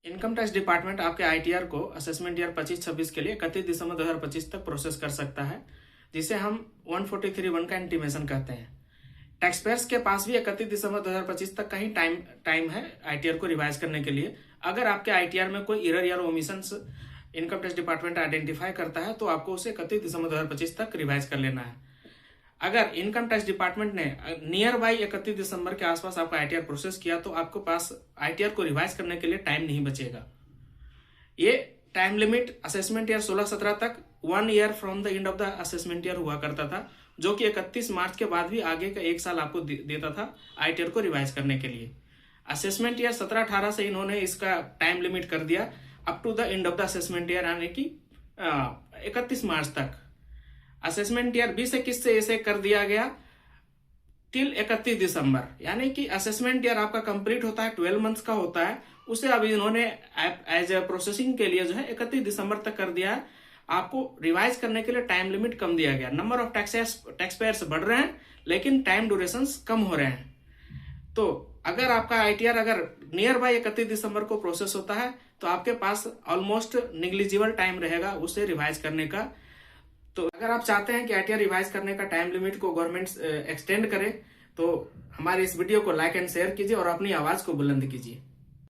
Income tax department आपके ITR को assessment year 25-26 के लिए 31 दिसंबर 2025 तक प्रोसेस कर सकता है, जिसे हम 143(1) का इंटीमेशन कहते हैं। टैक्स पेयर्स के पास भी 31 दिसंबर 2025 तक का ही टाइम है आईटीआर को रिवाइज करने के लिए। अगर आपके आईटीआर में कोई एरर या omissions income tax department identify करता है तो आपको उसे 31 दिसंबर 2025 तक रिवाइज कर लेना है। अगर इनकम टैक्स डिपार्टमेंट ने नियर बाई 31 दिसंबर के आसपास आपका आईटीआर प्रोसेस किया तो आपको पास आईटीआर को रिवाइज करने के लिए टाइम नहीं बचेगा। ये टाइम लिमिट असेसमेंट ईयर 16-17 तक 1 year from the end of the assessment year हुआ करता था, जो कि 31 मार्च के बाद भी आगे का 1 साल आपको देता था आईटीआर को रिवाइज करने के लिए। असेसमेंट ईयर 17-18 से इन्होंने इसका टाइम लिमिट कर दिया up to the end of the assessment year, यानी कि 31 मार्च तक। असेसमेंट ईयर 20-21 से इसे कर दिया गया टिल 31 दिसंबर, यानी कि असेसमेंट ईयर आपका कंप्लीट होता है 12 मंथ्स का होता है, उसे अब इन्होंने एज ए प्रोसेसिंग के लिए जो है 31 दिसंबर तक कर दिया है। आपको रिवाइज करने के लिए टाइम लिमिट कम दिया गया। नंबर ऑफ टैक्स पेयर्स बढ़ रहे हैं लेकिन टाइम ड्यूरेशन कम हो रहे हैं। तो अगर आपका आईटीआर अगर नियर बाय 31 दिसंबर को प्रोसेस होता है तो आपके पास ऑलमोस्ट निग्लिजिबल टाइम रहेगा उसे रिवाइज करने का। तो अगर आप चाहते हैं कि आईटीआर रिवाइज करने का टाइम लिमिट को गवर्नमेंट एक्सटेंड करे तो हमारे इस वीडियो को लाइक एंड शेयर कीजिए और अपनी आवाज को बुलंद कीजिए।